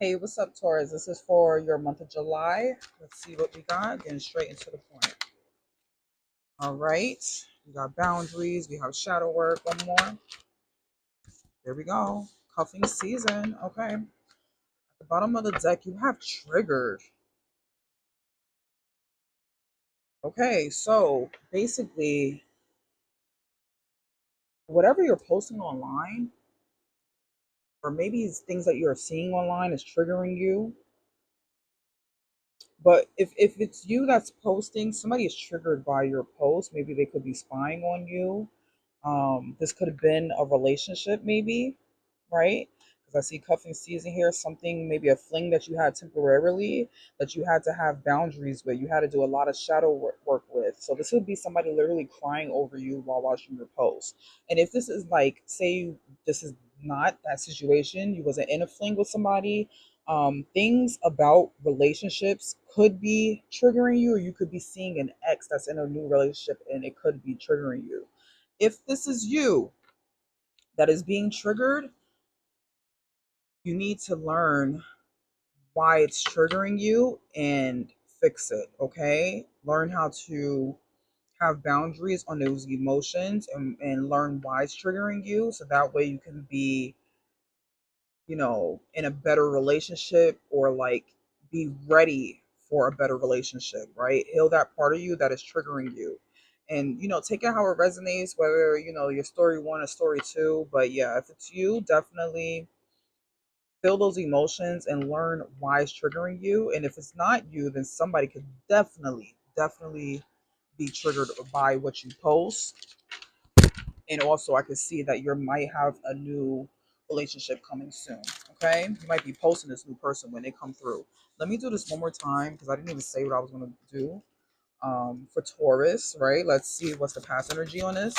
Hey, what's up, Taurus? This is for your month of July. Let's see what we got. Getting straight into the point. All right. We got boundaries. We have shadow work. One more. There we go. Cuffing season. Okay. At the bottom of the deck, you have triggered. Okay. So basically, whatever you're posting online, or maybe it's things that you're seeing online is triggering you. But if it's you that's posting, somebody is triggered by your post. Maybe they could be spying on you. This could have been a relationship, maybe, right? Because I see cuffing season here, something, maybe a fling that you had temporarily that you had to have boundaries with. You had to do a lot of shadow work with. So this would be somebody literally crying over you while watching your post. And if this is like, say, this is not that situation, you wasn't in a fling with somebody, things about relationships could be triggering you, or you could be seeing an ex that's in a new relationship and it could be triggering you. If this is you that is being triggered, you need to learn why it's triggering you and fix it, okay? Learn how to have boundaries on those emotions and learn why it's triggering you so that way you can be, in a better relationship, or like be ready for a better relationship, right? Heal that part of you that is triggering you. And take it how it resonates, whether your story one or story two. But yeah, if it's you, definitely feel those emotions and learn why it's triggering you. And if it's not you, then somebody could definitely be triggered by what you post. And also, I could see that you might have a new relationship coming soon. Okay, you might be posting this new person when they come through. Let me do this one more time because I didn't even say what I was going to do. For Taurus, right? Let's see what's the past energy on this.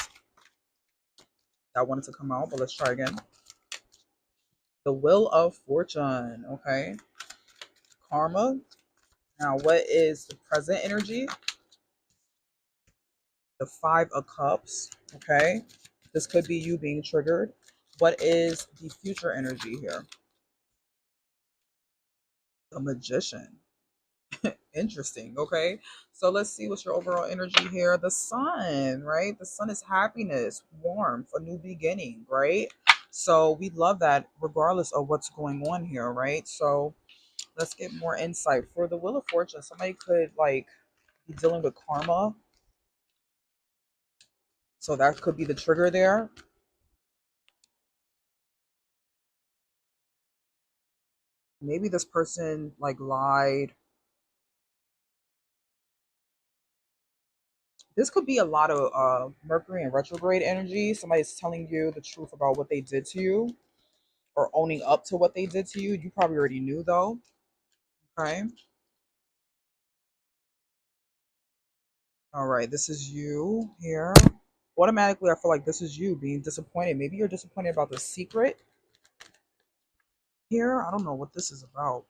That wanted to come out, but let's try again. The Wheel of Fortune. Okay, Karma. Now, what is the present energy? The Five of Cups. Okay, this could be you being triggered. What is the future energy here? The Magician. Interesting. Okay. So let's see what's your overall energy here. The sun, right? The sun is happiness, warmth, a new beginning, right? So we love that regardless of what's going on here, right? So let's get more insight. For the Wheel of Fortune, somebody could like be dealing with karma. So that could be the trigger there. Maybe this person like lied. This could be a lot of Mercury and retrograde energy. Somebody's telling you the truth about what they did to you, or owning up to what they did to you. You probably already knew though. Okay. All right. This is you here. Automatically, I feel like this is you being disappointed. Maybe you're disappointed about the secret here. I don't know what this is about.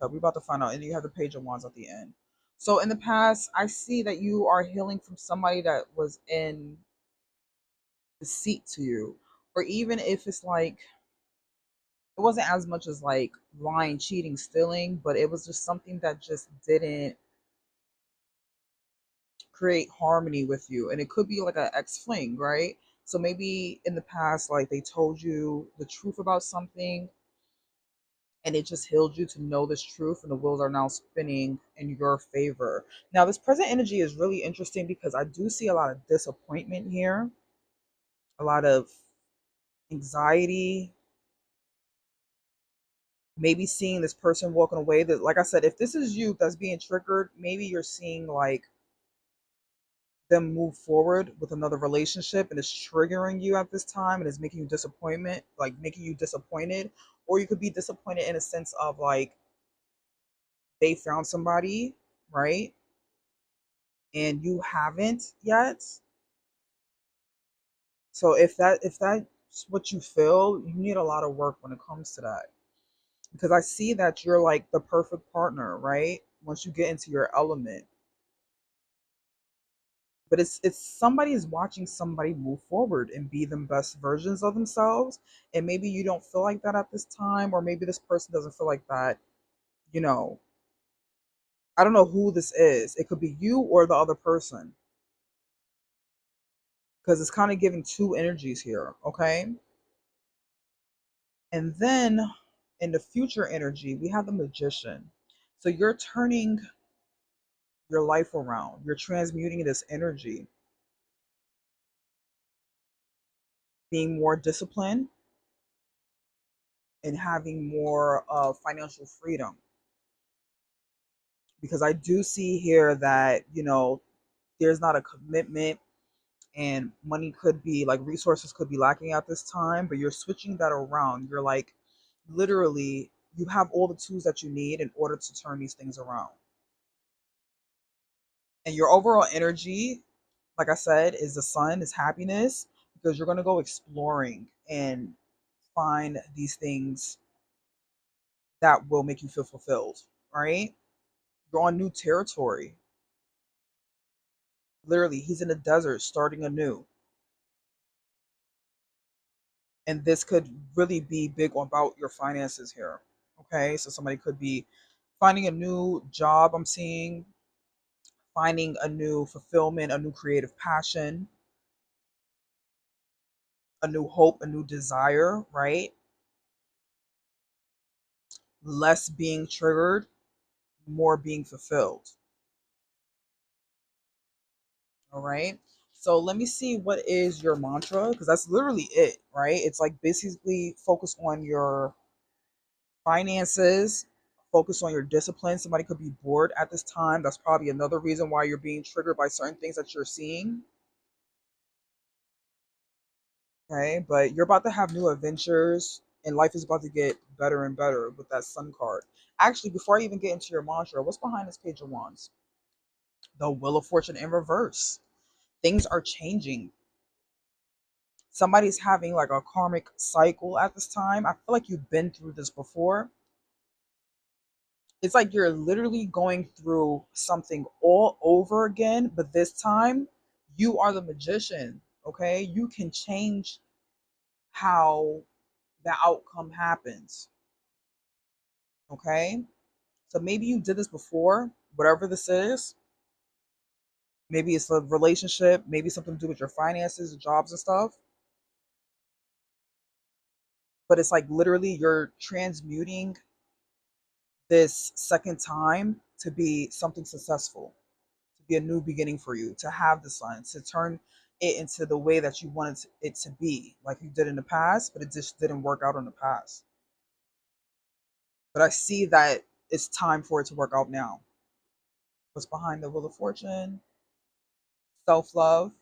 Okay, we're about to find out. And you have the Page of Wands at the end. So in the past, I see that you are healing from somebody that was in deceit to you. Or even if it's like, it wasn't as much as like lying, cheating, stealing, but it was just something that just didn't create harmony with you. And it could be like an ex fling, right? So maybe in the past, like they told you the truth about something and it just healed you to know this truth, and the wheels are now spinning in your favor. Now, this present energy is really interesting because I do see a lot of disappointment here, a lot of anxiety, maybe seeing this person walking away. That, like I said, if this is you that's being triggered, maybe you're seeing like them move forward with another relationship and it's triggering you at this time and is making you disappointment, like making you disappointed. Or you could be disappointed in a sense of like they found somebody, right? And you haven't yet. So if that's what you feel, you need a lot of work when it comes to that. Because I see that you're like the perfect partner, right? Once you get into your element. But it's somebody is watching somebody move forward and be the best versions of themselves. And maybe you don't feel like that at this time, or maybe this person doesn't feel like that, you know. I don't know who this is. It could be you or the other person. Because it's kind of giving two energies here, okay? And then in the future energy, we have the magician. So you're turning your life around. You're transmuting this energy, being more disciplined and having more financial freedom. Because I do see here that, there's not a commitment, and money could be like resources could be lacking at this time, but you're switching that around. You're like, literally, you have all the tools that you need in order to turn these things around. And your overall energy, like I said, is the sun, is happiness, because you're going to go exploring and find these things that will make you feel fulfilled, right? You're on new territory. Literally, he's in the desert starting anew. And this could really be big about your finances here. Okay, so somebody could be finding a new job, I'm seeing, finding a new fulfillment, a new creative passion, a new hope, a new desire, right? Less being triggered, more being fulfilled. All right. So let me see, what is your mantra, because that's literally it, right? It's like basically focus on your finances, focus on your discipline. Somebody could be bored at this time. That's probably another reason why you're being triggered by certain things that you're seeing. Okay. But you're about to have new adventures, and life is about to get better and better with that sun card. Actually, before I even get into your mantra, what's behind this page of wands? The wheel of fortune in reverse. Things are changing. Somebody's having like a karmic cycle at this time. I feel like you've been through this before. It's like you're literally going through something all over again, but this time you are the magician, okay? You can change how the outcome happens, okay? So maybe you did this before, whatever this is. Maybe it's a relationship, maybe something to do with your finances, jobs, and stuff. But it's like literally you're transmuting this second time to be something successful, to be a new beginning for you, to have the sun, to turn it into the way that you wanted it to be, like you did in the past, but it just didn't work out in the past. But I see that it's time for it to work out now. What's behind the wheel of fortune? Self love,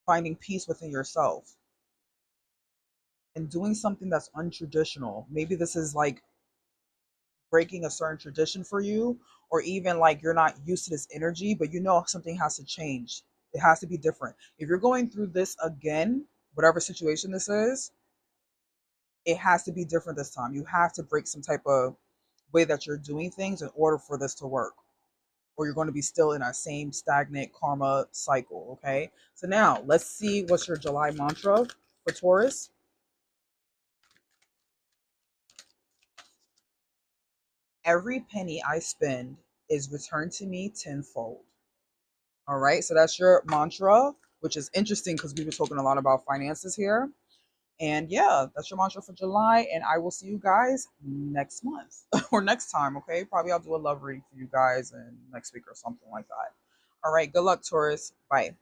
finding peace within yourself, and doing something that's untraditional. Maybe this is like breaking a certain tradition for you, or even like you're not used to this energy, but you know something has to change. It has to be different. If you're going through this again, whatever situation this is, it has to be different this time. You have to break some type of way that you're doing things in order for this to work, or you're going to be still in that same stagnant karma cycle. Okay, so now let's see what's your July mantra for Taurus. Every penny I spend is returned to me tenfold. All right, so that's your mantra, which is interesting because we were talking a lot about finances here. And yeah, that's your mantra for July. And I will see you guys next month or next time. Okay, probably I'll do a love reading for you guys in next week or something like that. All right, good luck, Taurus. Bye.